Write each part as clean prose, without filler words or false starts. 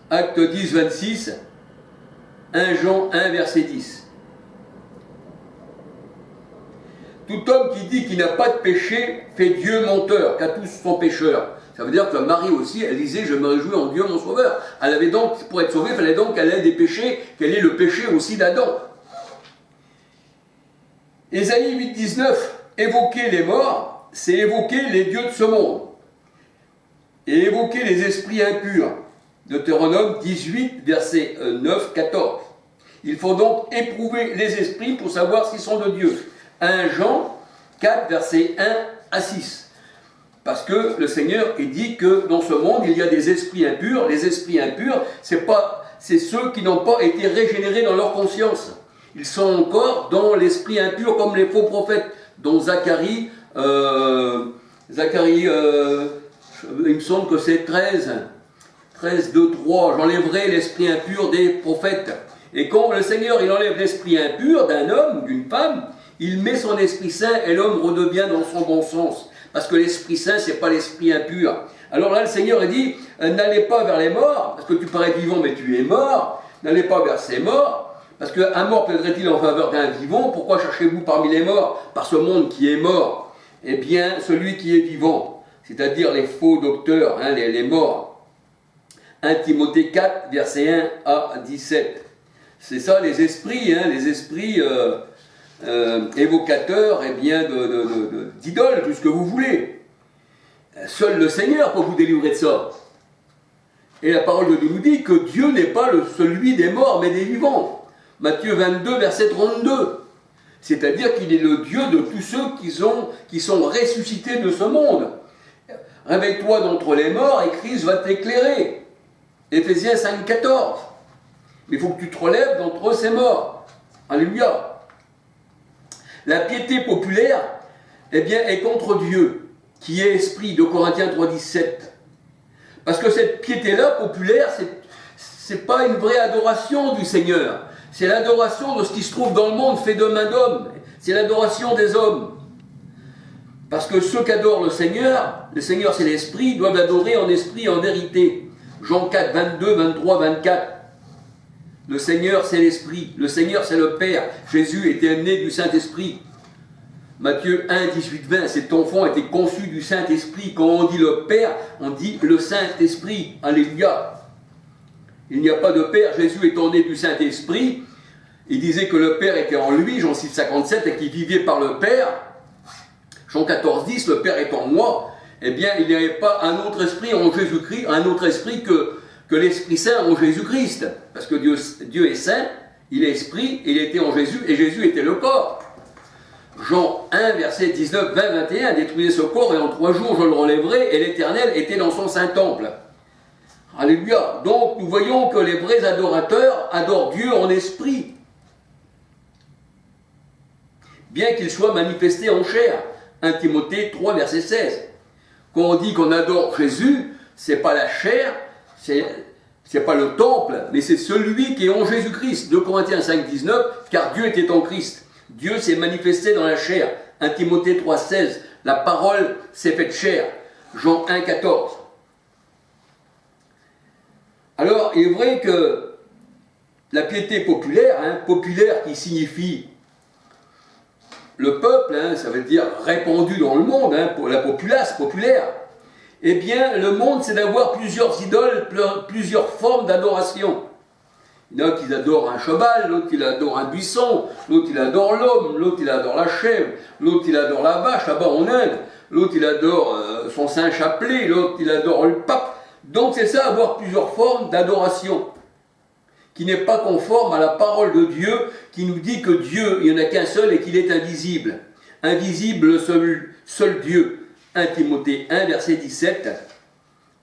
Acte 10, 26, 1 Jean 1, verset 10. Tout homme qui dit qu'il n'a pas de péché fait Dieu menteur, car tous sont pécheurs. Ça veut dire que Marie aussi, elle disait, je me réjouis en Dieu mon sauveur. Elle avait donc, pour être sauvée, il fallait donc qu'elle ait des péchés, qu'elle ait le péché aussi d'Adam. Ésaïe 8, 19, évoquer les morts, c'est évoquer les dieux de ce monde. Et évoquer les esprits impurs. Deutéronome 18, verset 9, 14. Il faut donc éprouver les esprits pour savoir s'ils sont de Dieu. 1 Jean 4, verset 1 à 6. Parce que le Seigneur il dit que dans ce monde, il y a des esprits impurs. Les esprits impurs, c'est ceux qui n'ont pas été régénérés dans leur conscience. Ils sont encore dans l'esprit impur comme les faux prophètes, dont Zacharie, il me semble que c'est 13, 2, 3, j'enlèverai l'esprit impur des prophètes. Et quand le Seigneur il enlève l'esprit impur d'un homme, d'une femme, il met son Esprit Saint et l'homme redevient dans son bon sens. Parce que l'Esprit Saint, ce n'est pas l'esprit impur. Alors là, le Seigneur il dit, n'allez pas vers les morts, parce que tu parais vivant, mais tu es mort. N'allez pas vers ces morts, parce qu'un mort plaiderait-il en faveur d'un vivant. Pourquoi cherchez-vous parmi les morts, par ce monde qui est mort? Eh bien, celui qui est vivant, c'est-à-dire les faux docteurs, les morts. 1 Timothée 4, verset 1 à 17. C'est ça les esprits, les esprits évocateurs d'idoles, tout ce que vous voulez. Seul le Seigneur peut vous délivrer de ça. Et la parole de Dieu nous dit que Dieu n'est pas celui des morts, mais des vivants. Matthieu 22, verset 32. C'est-à-dire qu'il est le Dieu de tous ceux qui sont ressuscités de ce monde. Réveille-toi d'entre les morts et Christ va t'éclairer. Éphésiens 5, 14. Mais il faut que tu te relèves d'entre ces morts. Alléluia. La piété populaire, est contre Dieu, qui est esprit, de Corinthiens 3, 17. Parce que cette piété-là, populaire, c'est pas une vraie adoration du Seigneur. C'est l'adoration de ce qui se trouve dans le monde fait de main d'homme. C'est l'adoration des hommes. Parce que ceux qui adorent le Seigneur c'est l'esprit, doivent l'adorer en esprit et en vérité. Jean 4, 22, 23, 24. Le Seigneur, c'est l'Esprit. Le Seigneur, c'est le Père. Jésus était né du Saint-Esprit. Matthieu 1, 18, 20. Cet enfant était conçu du Saint-Esprit. Quand on dit le Père, on dit le Saint-Esprit. Alléluia. Il n'y a pas de Père. Jésus étant né du Saint-Esprit, il disait que le Père était en lui, Jean 6, 57, et qu'il vivait par le Père. Jean 14, 10, le Père est en moi. Eh bien, il n'y avait pas un autre esprit en Jésus-Christ, un autre esprit que l'Esprit Saint en Jésus-Christ. Parce que Dieu est saint, il est esprit, il était en Jésus, et Jésus était le corps. Jean 1, verset 19, 20, 21, détruisez ce corps, et en 3 jours je le relèverai, et l'Éternel était dans son saint temple. Alléluia. Donc nous voyons que les vrais adorateurs adorent Dieu en esprit. Bien qu'il soit manifesté en chair. 1 Timothée 3, verset 16. Quand on dit qu'on adore Jésus, c'est pas la chair, c'est pas le temple, mais c'est celui qui est en Jésus-Christ. 2 Corinthiens 5, 19, car Dieu était en Christ. Dieu s'est manifesté dans la chair. 1 Timothée 3, 16, la parole s'est faite chair. Jean 1, 14. Alors, il est vrai que la piété populaire, populaire qui signifie le peuple, ça veut dire répandu dans le monde, pour la populace, populaire, eh bien, le monde, c'est d'avoir plusieurs idoles, plusieurs formes d'adoration. Il y en a qui adorent un cheval, l'autre il adore un buisson, l'autre il adore l'homme, l'autre il adore la chèvre, l'autre il adore la vache, là-bas en Inde, l'autre il adore son saint chapelet, l'autre il adore le pape. Donc c'est ça, avoir plusieurs formes d'adoration, qui n'est pas conforme à la parole de Dieu, qui nous dit que Dieu, il n'y en a qu'un seul et qu'il est invisible. Invisible, le seul Dieu. 1 Timothée 1, verset 17,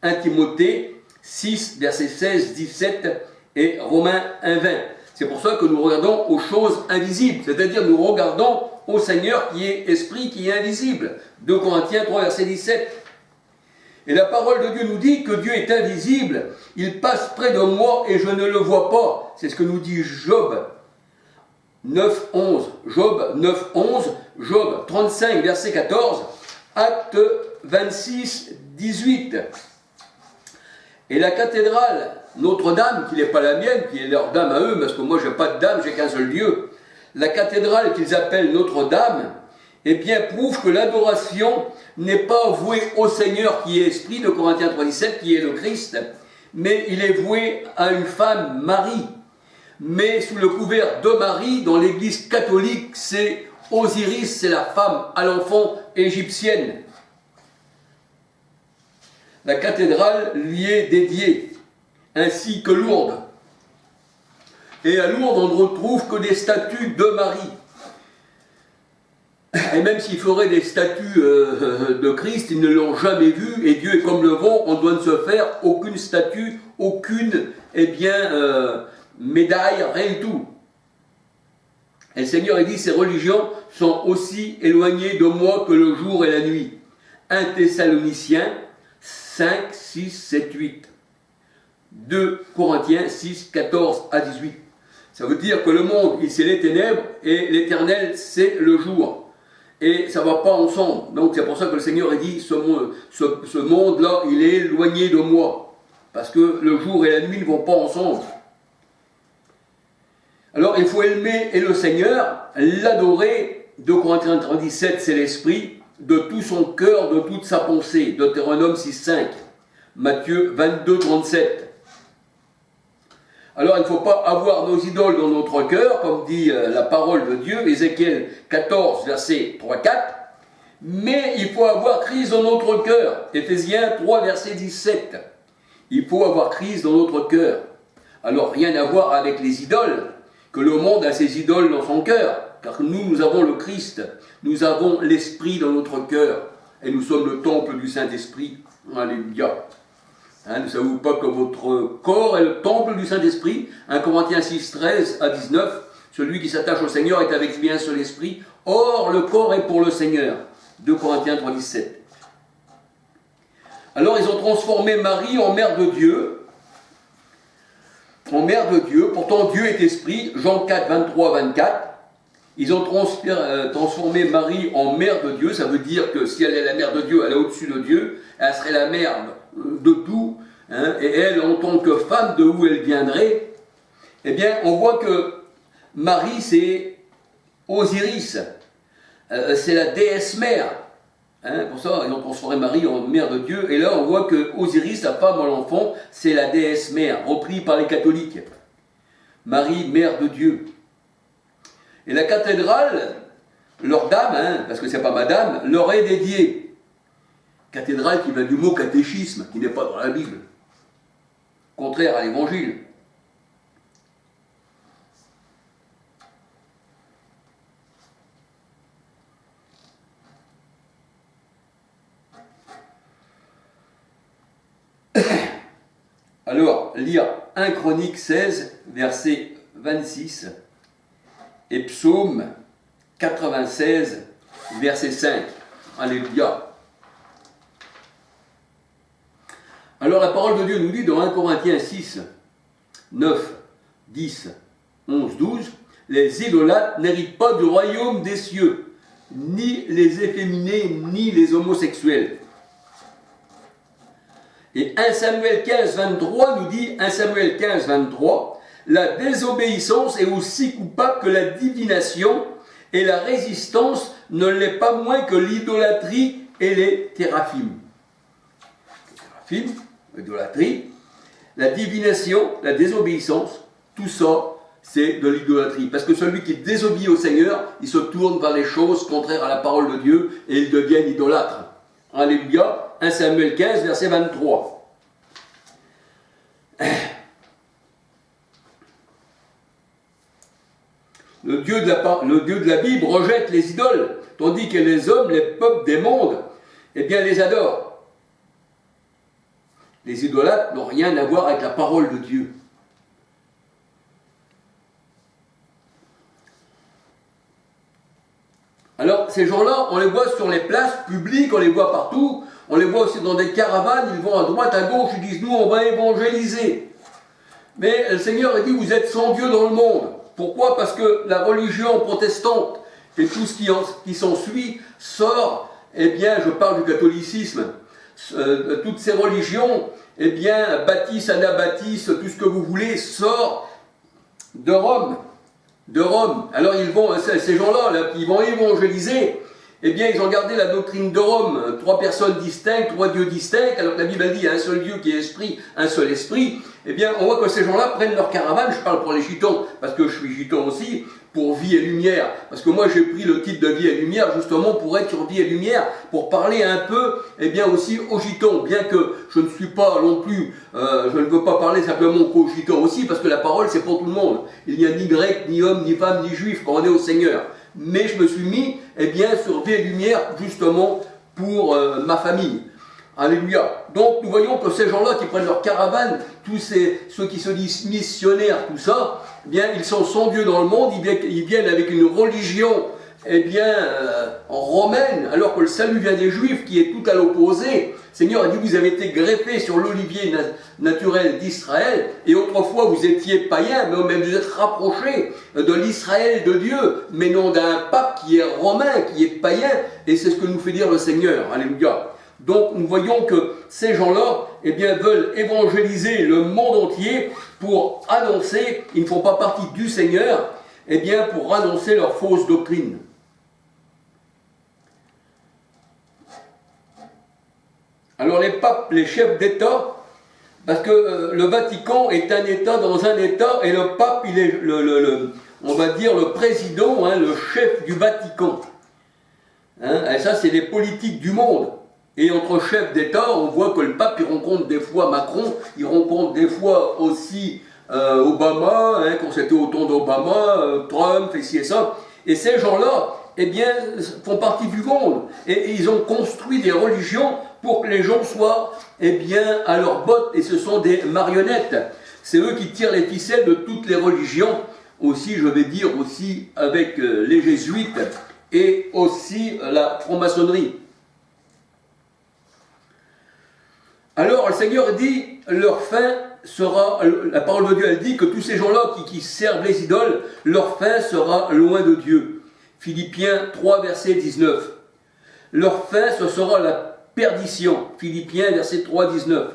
1 Timothée 6, verset 16, 17 et Romains 1, 20. C'est pour ça que nous regardons aux choses invisibles, c'est-à-dire nous regardons au Seigneur qui est esprit, qui est invisible. 2 Corinthiens 3, verset 17. Et la parole de Dieu nous dit que Dieu est invisible, il passe près de moi et je ne le vois pas. C'est ce que nous dit Job 9, 11. Job 9, 11, Job 35, verset 14, Acte 26, 18. Et la cathédrale Notre-Dame, qui n'est pas la mienne, qui est leur dame à eux, parce que moi je n'ai pas de dame, j'ai qu'un seul Dieu, la cathédrale qu'ils appellent Notre-Dame, eh bien prouve que l'adoration n'est pas vouée au Seigneur qui est esprit, de Corinthiens 3,17, qui est le Christ, mais il est voué à une femme, Marie. Mais sous le couvert de Marie, dans l'église catholique, c'est Osiris, c'est la femme à l'enfant égyptienne. La cathédrale lui est dédiée, ainsi que Lourdes. Et à Lourdes, on ne retrouve que des statues de Marie. Et même s'il ferait des statues de Christ, ils ne l'ont jamais vu, et Dieu est comme le vent, on doit ne se faire aucune statue, aucune, médaille, rien du tout. Et le Seigneur a dit, ces religions sont aussi éloignées de moi que le jour et la nuit. 1 Thessaloniciens 5, 6, 7, 8. 2 Corinthiens 6, 14 à 18. Ça veut dire que le monde, c'est les ténèbres, et l'éternel, c'est le jour. Et ça ne va pas ensemble. Donc c'est pour ça que le Seigneur a dit, ce monde-là, il est éloigné de moi. Parce que le jour et la nuit ne vont pas ensemble. Alors il faut aimer le Seigneur, l'adorer. 2 Corinthiens 37, c'est l'esprit, de tout son cœur, de toute sa pensée. Deutéronome 6, 5. Matthieu 22, 37. Alors il ne faut pas avoir nos idoles dans notre cœur, comme dit la parole de Dieu, Ézéchiel 14, verset 3-4, mais il faut avoir Christ dans notre cœur, Éphésiens 3, verset 17. Il faut avoir Christ dans notre cœur. Alors rien à voir avec les idoles, que le monde a ses idoles dans son cœur, car nous avons le Christ, nous avons l'Esprit dans notre cœur, et nous sommes le temple du Saint-Esprit. Alléluia. Ne savez-vous pas que votre corps est le temple du Saint-Esprit? 1 Corinthiens 6, 13 à 19. Celui qui s'attache au Seigneur est avec lui un seul esprit. Or, le corps est pour le Seigneur. 2 Corinthiens 3, 17. Alors, ils ont transformé Marie en mère de Dieu. En mère de Dieu. Pourtant, Dieu est esprit. Jean 4, 23, 24. Ils ont transformé Marie en mère de Dieu. Ça veut dire que si elle est la mère de Dieu, elle est au-dessus de Dieu. Elle serait la mère de tout, et elle, en tant que femme, de où elle viendrait, eh bien, on voit que Marie, c'est Osiris, c'est la déesse mère. Pour ça, ils ont transformé Marie en mère de Dieu, et là, on voit que Osiris, la femme à l'enfant, c'est la déesse mère, repris par les catholiques. Marie, mère de Dieu. Et la cathédrale, leur dame, parce que c'est pas madame, leur est dédiée. Cathédrale qui vient du mot catéchisme, qui n'est pas dans la Bible. Contraire à l'évangile. Alors, lire 1 Chronique 16, verset 26, et Psaume 96, verset 5. Alléluia. Alors la parole de Dieu nous dit dans 1 Corinthiens 6, 9, 10, 11, 12, les idolâtres n'héritent pas du royaume des cieux, ni les efféminés, ni les homosexuels. Et 1 Samuel 15, 23 nous dit, 1 Samuel 15, 23, la désobéissance est aussi coupable que la divination, et la résistance ne l'est pas moins que l'idolâtrie et les théraphim. L'idolâtrie, la divination, la désobéissance, tout ça, c'est de l'idolâtrie. Parce que celui qui désobéit au Seigneur, il se tourne vers les choses contraires à la parole de Dieu et il devient idolâtre. Alléluia. 1 Samuel 15, verset 23. Le Dieu de la Bible rejette les idoles, tandis que les hommes, les peuples des mondes, eh bien, les adorent. Les idolâtres n'ont rien à voir avec la parole de Dieu. Alors, ces gens-là, on les voit sur les places publiques, on les voit partout, on les voit aussi dans des caravanes, ils vont à droite, à gauche, ils disent, nous, on va évangéliser. Mais le Seigneur a dit, vous êtes sans Dieu dans le monde. Pourquoi? Parce que la religion protestante et tout ce qui s'ensuit sort, eh bien, je parle du catholicisme, toutes ces religions, eh bien, Baptiste, Anabaptiste, tout ce que vous voulez, sort de Rome. De Rome. Alors ils vont, ces gens-là, là, qui vont évangéliser, eh bien, ils ont gardé la doctrine de Rome, 3 personnes distinctes, 3 dieux distincts, alors que la Bible a dit il y a un seul Dieu qui est esprit, un seul esprit. Eh bien, on voit que ces gens-là prennent leur caravane, je parle pour les gitans, parce que je suis gitan aussi, pour Vie et Lumière. Parce que moi, j'ai pris le titre de Vie et Lumière, justement, pour être sur Vie et Lumière, pour parler un peu, eh bien, aussi aux gitans, bien que je ne suis pas non plus, je ne veux pas parler simplement qu'aux gitans aussi, parce que la parole, c'est pour tout le monde. Il n'y a ni grec, ni homme, ni femme, ni juif, quand on est au Seigneur. Mais je me suis mis, eh bien, sur Vie et Lumière, justement, pour ma famille. Alléluia. Donc, nous voyons que ces gens-là qui prennent leur caravane, tous ceux qui se disent missionnaires, tout ça, eh bien, ils sont sans Dieu dans le monde, ils viennent avec une religion, eh bien, romaine, alors que le salut vient des Juifs, qui est tout à l'opposé. Le Seigneur a dit, vous avez été greffés sur l'olivier naturel d'Israël, et autrefois vous étiez païens, mais vous êtes rapprochés de l'Israël de Dieu, mais non d'un pape qui est romain, qui est païen, et c'est ce que nous fait dire le Seigneur. Alléluia. Donc nous voyons que ces gens-là, eh bien, veulent évangéliser le monde entier pour annoncer, ils ne font pas partie du Seigneur, eh bien, pour annoncer leur fausse doctrine. Alors les papes, les chefs d'État, parce que le Vatican est un État dans un État, et le pape, il est, on va dire, le président, hein, le chef du Vatican. Hein, et ça, c'est les politiques du monde. Et entre chefs d'État, on voit que le pape, il rencontre des fois Macron, il rencontre des fois aussi Obama, hein, quand c'était au temps d'Obama, Trump, et ci et ça. Et ces gens-là, eh bien, font partie du monde. Et ils ont construit des religions pour que les gens soient, eh bien, à leurs bottes. Et ce sont des marionnettes. C'est eux qui tirent les ficelles de toutes les religions. Aussi, je vais dire aussi avec les jésuites et aussi la franc-maçonnerie. Alors le Seigneur dit, leur fin sera, la parole de Dieu elle dit que tous ces gens-là qui servent les idoles, leur fin sera loin de Dieu. Philippiens 3, verset 19. Leur fin, ce sera la perdition. Philippiens, verset 3, 19.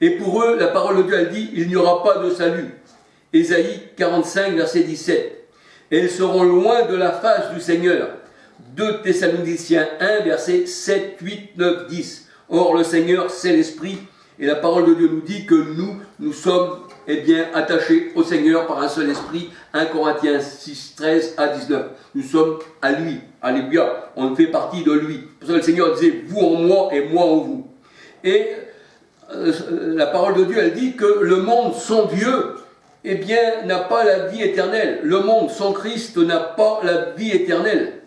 Et pour eux, la parole de Dieu elle dit, il n'y aura pas de salut. Ésaïe 45, verset 17. Et ils seront loin de la face du Seigneur. 2 Thessaloniciens 1, verset 7, 8, 9, 10. Or, le Seigneur, c'est l'Esprit, et la parole de Dieu nous dit que nous sommes, eh bien, attachés au Seigneur par un seul Esprit. 1 Corinthiens 6, 13 à 19. Nous sommes à lui. Alléluia. On fait partie de lui. Pour ça, le Seigneur disait, vous en moi et moi en vous. Et la parole de Dieu, elle dit que le monde sans Dieu, eh bien, n'a pas la vie éternelle. Le monde sans Christ n'a pas la vie éternelle.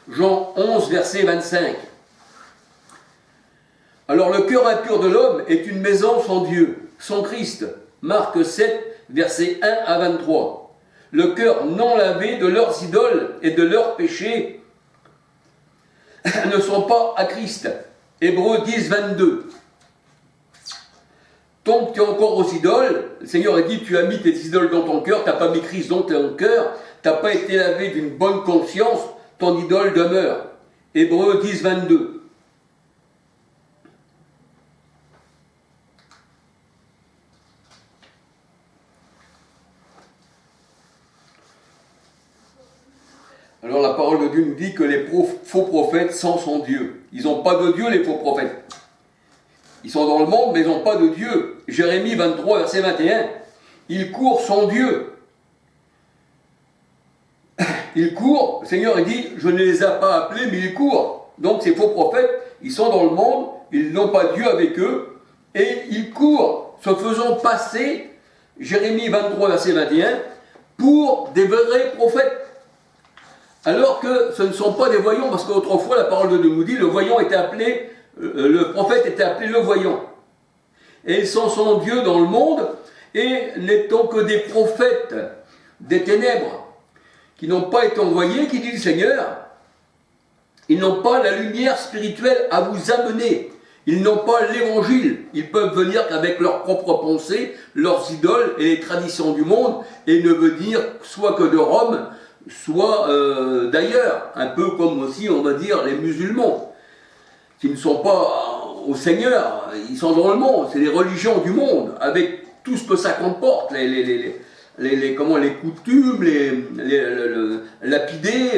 Jean 11, verset 25. Alors le cœur impur de l'homme est une maison sans Dieu, sans Christ. Marc 7, versets 1 à 23. Le cœur non lavé de leurs idoles et de leurs péchés ne sont pas à Christ. Hébreux 10, 22. Tant que tu es encore aux idoles, le Seigneur a dit, tu as mis tes idoles dans ton cœur, tu n'as pas mis Christ dans ton cœur, tu n'as pas été lavé d'une bonne conscience, ton idole demeure. Hébreux 10, 22. Alors la parole de Dieu nous dit que les faux prophètes sont sans Dieu. Ils n'ont pas de Dieu, les faux prophètes. Ils sont dans le monde, mais ils n'ont pas de Dieu. Jérémie 23, verset 21. Ils courent sans Dieu. Ils courent, le Seigneur dit, je ne les ai pas appelés, mais ils courent. Donc ces faux prophètes, ils sont dans le monde, ils n'ont pas Dieu avec eux, et ils courent, se faisant passer, Jérémie 23, verset 21, pour des vrais prophètes. Alors que ce ne sont pas des voyants, parce qu'autrefois la parole de Dieu nous dit, le voyant était appelé, le prophète était appelé le voyant. Et ils sont sans Dieu dans le monde, et n'étant que des prophètes des ténèbres, qui n'ont pas été envoyés, qui dit le Seigneur, ils n'ont pas la lumière spirituelle à vous amener, ils n'ont pas l'évangile, ils peuvent venir qu'avec leurs propres pensées, leurs idoles et les traditions du monde, et ne venir soit que de Rome, soit d'ailleurs, un peu comme aussi, on va dire, les musulmans, qui ne sont pas au Seigneur, ils sont dans le monde, c'est les religions du monde, avec tout ce que ça comporte, les coutumes, les lapidés,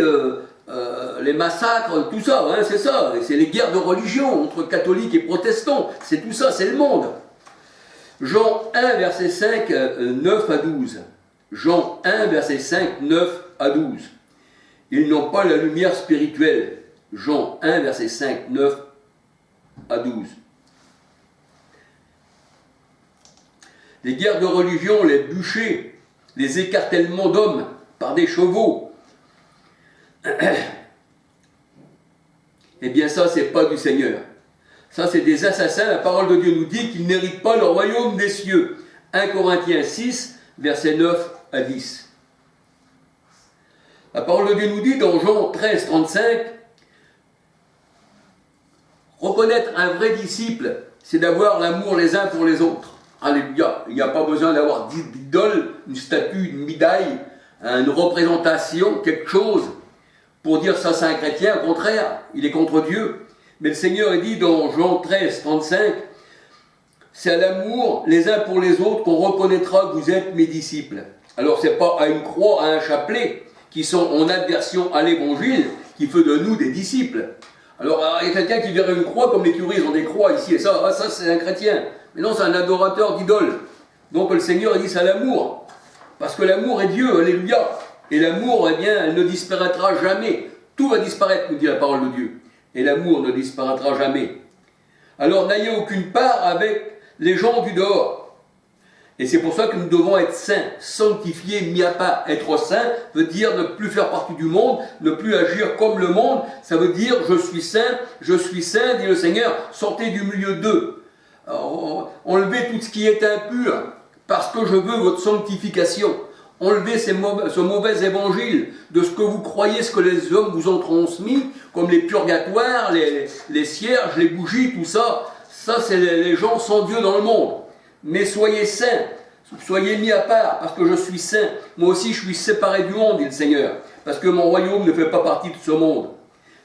les massacres, tout ça, hein, c'est ça, c'est les guerres de religion entre catholiques et protestants, c'est tout ça, c'est le monde. Jean 1, verset 5, 9 à 12. Jean 1, verset 5, 9 à 12. Ils n'ont pas la lumière spirituelle. Jean 1, verset 5, 9 à 12. Les guerres de religion, les bûchers, les écartèlements d'hommes par des chevaux. Eh bien ça, c'est pas du Seigneur. Ça, c'est des assassins. La parole de Dieu nous dit qu'ils n'héritent pas le royaume des cieux. 1 Corinthiens 6, versets 9 à 10. La parole de Dieu nous dit dans Jean 13, 35, reconnaître un vrai disciple, c'est d'avoir l'amour les uns pour les autres. Alléluia. Il n'y a pas besoin d'avoir d'idole, une statue, une médaille, une représentation, quelque chose, pour dire ça c'est un chrétien. Au contraire, il est contre Dieu. Mais le Seigneur dit dans Jean 13, 35, c'est à l'amour les uns pour les autres qu'on reconnaîtra que vous êtes mes disciples. Alors c'est pas à une croix, à un chapelet, qui sont en adversion à l'évangile, qui fait de nous des disciples. Alors il y a quelqu'un qui verrait une croix, comme les curés ils ont des croix ici et ça, ça c'est un chrétien. Mais non, c'est un adorateur d'idole. Donc le Seigneur dit c'est à l'amour. Parce que l'amour est Dieu, alléluia. Et l'amour, eh bien, elle ne disparaîtra jamais. Tout va disparaître, nous dit la parole de Dieu. Et l'amour ne disparaîtra jamais. Alors n'ayez aucune part avec les gens du dehors. Et c'est pour ça que nous devons être saints, sanctifiés, mis à part. Être saint veut dire ne plus faire partie du monde, ne plus agir comme le monde. Ça veut dire je suis saint, dit le Seigneur, sortez du milieu d'eux. Enlevez tout ce qui est impur, parce que je veux votre sanctification. Enlevez ce mauvais évangile de ce que vous croyez, ce que les hommes vous ont transmis, comme les purgatoires, les cierges, les bougies, tout ça. Ça, c'est les gens sans Dieu dans le monde. Mais soyez saints, soyez mis à part, parce que je suis saint. Moi aussi, je suis séparé du monde, dit le Seigneur, parce que mon royaume ne fait pas partie de ce monde.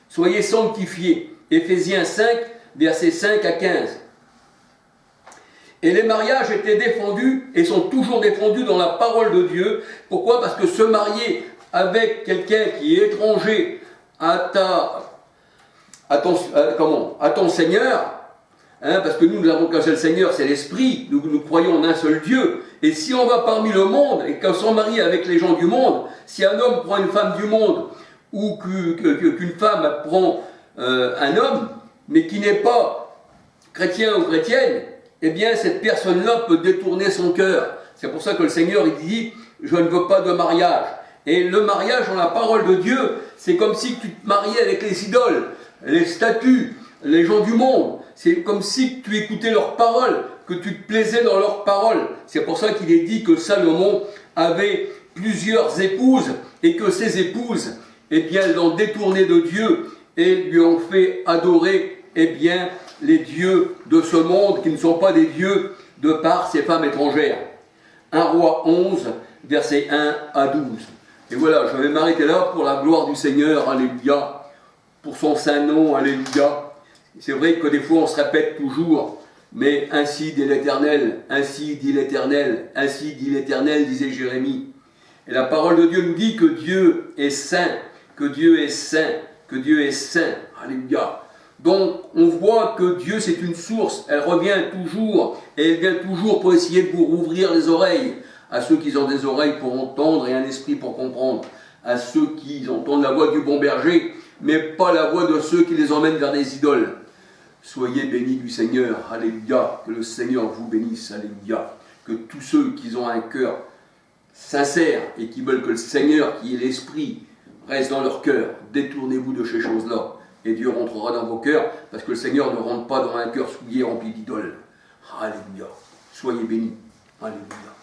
Soyez sanctifiés. Éphésiens 5, versets 5 à 15. Et les mariages étaient défendus et sont toujours défendus dans la parole de Dieu. Pourquoi? Parce que se marier avec quelqu'un qui est étranger à ton Seigneur, hein, parce que nous avons qu'un seul Seigneur, c'est l'Esprit, nous croyons en un seul Dieu. Et si on va parmi le monde et qu'on s'en marie avec les gens du monde, si un homme prend une femme du monde ou qu'une femme prend un homme, mais qui n'est pas chrétien ou chrétienne, eh bien cette personne-là peut détourner son cœur. C'est pour ça que le Seigneur il dit « Je ne veux pas de mariage ». Et le mariage dans la parole de Dieu, c'est comme si tu te mariais avec les idoles, les statues, les gens du monde. C'est comme si tu écoutais leurs paroles, que tu te plaisais dans leurs paroles. C'est pour ça qu'il est dit que Salomon avait plusieurs épouses et que ces épouses, eh bien, l'ont détourné de Dieu et lui ont fait adorer, eh bien, les dieux de ce monde qui ne sont pas des dieux de par ces femmes étrangères. 1 Roi 11, versets 1 à 12. Et voilà, je vais m'arrêter là pour la gloire du Seigneur, alléluia, pour son saint nom, alléluia. C'est vrai que des fois on se répète toujours, mais ainsi dit l'Éternel, ainsi dit l'Éternel, ainsi dit l'Éternel, disait Jérémie. Et la parole de Dieu nous dit que Dieu est saint, que Dieu est saint, que Dieu est saint, alléluia. Donc, on voit que Dieu, c'est une source, elle revient toujours, et elle vient toujours pour essayer de vous rouvrir les oreilles, à ceux qui ont des oreilles pour entendre et un esprit pour comprendre, à ceux qui entendent la voix du bon berger, mais pas la voix de ceux qui les emmènent vers des idoles. Soyez bénis du Seigneur, alléluia, que le Seigneur vous bénisse, alléluia, que tous ceux qui ont un cœur sincère et qui veulent que le Seigneur, qui est l'Esprit, reste dans leur cœur, détournez-vous de ces choses-là. Et Dieu rentrera dans vos cœurs, parce que le Seigneur ne rentre pas dans un cœur souillé, rempli d'idoles. Alléluia. Soyez bénis. Alléluia.